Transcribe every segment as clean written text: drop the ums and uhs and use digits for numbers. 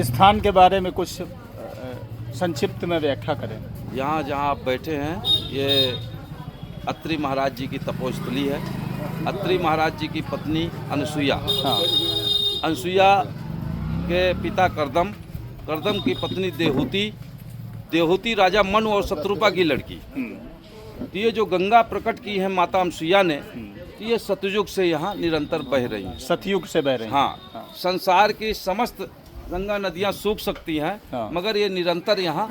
स्थान के बारे में कुछ संक्षिप्त में व्याख्या करें। यहाँ जहाँ आप बैठे हैं ये अत्रि महाराज जी की तपोस्थली है। अत्रि महाराज जी की पत्नी अनसुईया, हाँ। अनसुईया के पिता करदम, करदम की पत्नी देहूति, देहूति राजा मनु और शत्रुपा की लड़की। तो ये जो गंगा प्रकट की है माता अनसुईया ने, तो ये सतयुग से यहाँ निरंतर बह रही हैं। सतयुग से बह रही हैं। हाँ, संसार की समस्त गंगा नदियाँ सूख सकती हैं, हाँ। मगर ये निरंतर यहाँ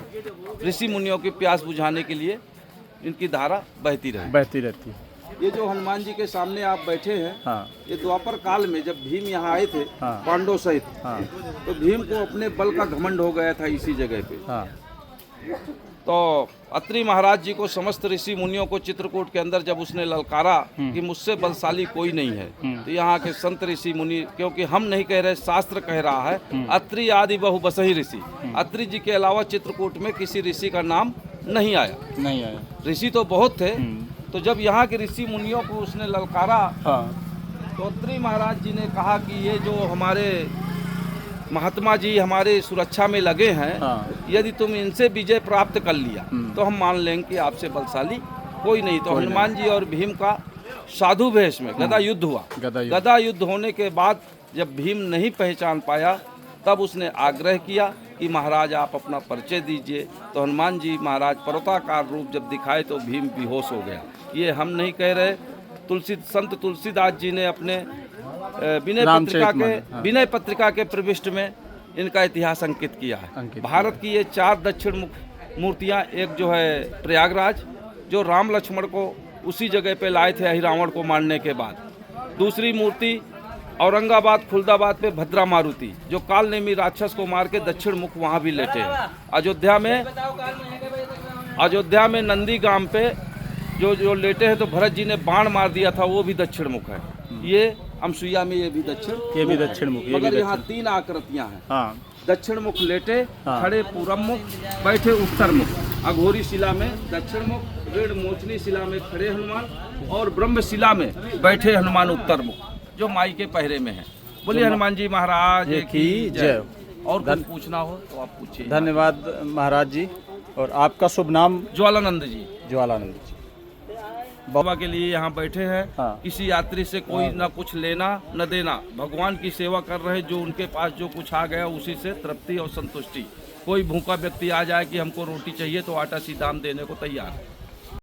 ऋषि मुनियों की प्यास बुझाने के लिए इनकी धारा बहती रहती है। ये जो हनुमान जी के सामने आप बैठे हैं, हाँ। ये द्वापर काल में जब भीम यहाँ आए थे, हाँ। पांडव सहित, हाँ। तो भीम को अपने बल का घमंड हो गया था इसी जगह पे। हाँ। तो अत्रि महाराज जी को समस्त ऋषि मुनियों को चित्रकूट के अंदर जब उसने ललकारा कि मुझसे बलशाली कोई नहीं है, तो यहाँ के संत ऋषि मुनि, क्योंकि हम नहीं कह रहे, शास्त्र कह रहा है अत्रि आदि बहु बसहि ऋषि, अत्रि जी के अलावा चित्रकूट में किसी ऋषि का नाम नहीं आया। ऋषि तो बहुत थे, तो जब यहाँ के ऋषि मुनियों को उसने ललकारा, हाँ। तो अत्रि महाराज जी ने कहा कि ये जो हमारे महात्मा जी हमारे सुरक्षा में लगे हैं, हाँ। यदि तुम इनसे विजय प्राप्त कर लिया तो हम मान लेंगे कि आपसे बलशाली कोई नहीं। तो हनुमान जी और भीम का साधु वेश में गदा युद्ध हुआ। गदा युद्ध होने के बाद जब भीम नहीं पहचान पाया, तब उसने आग्रह किया कि महाराज आप अपना परिचय दीजिए। तो हनुमान जी महाराज पर्वताकार रूप जब दिखाए तो भीम बेहोश हो गया। ये हम नहीं कह रहे, संत तुलसीदास जी ने अपने विनय पत्रिका के प्रविष्ट में इनका इतिहास अंकित किया है। भारत की ये 4 दक्षिण मुख मूर्तियाँ, एक जो है प्रयागराज, जो राम लक्ष्मण को उसी जगह पे लाए थे अहिरावण को मारने के बाद। दूसरी मूर्ति औरंगाबाद खुलदाबाद पे भद्रा मारुति, जो काल नेमी राक्षस को मार के दक्षिण मुख वहाँ भी लेटे हैं। अयोध्या में नंदी गांव पे जो लेटे हैं, तो भरत जी ने बाण मार दिया था, वो भी दक्षिण मुख है। ये अनसुईया में ये भी दक्षिण मुख, मगर यहाँ 3 आकृतियाँ हैं। हाँ। दक्षिण मुख लेटे, हाँ। खड़े पूरब मुख, बैठे उत्तर मुख। अघोरी शिला में दक्षिण मुख, ऋण मोचनी शिला में खड़े हनुमान, और ब्रह्म शिला में बैठे हनुमान उत्तर मुख, जो माई के पहरे में है। बोलिए हनुमान जी महाराज की जय। और कुछ पूछना हो तो आप पूछिए। धन्यवाद महाराज जी। और आपका शुभ नाम? ज्वालानंद जी। ज्वालानंद जी बाबा के लिए यहाँ बैठे हैं। हाँ। किसी यात्री से कोई ना कुछ लेना न देना, भगवान की सेवा कर रहे, जो उनके पास जो कुछ आ गया उसी से तृप्ति और संतुष्टि। कोई भूखा व्यक्ति आ जाए कि हमको रोटी चाहिए, तो आटा सीधाम देने को तैयार है।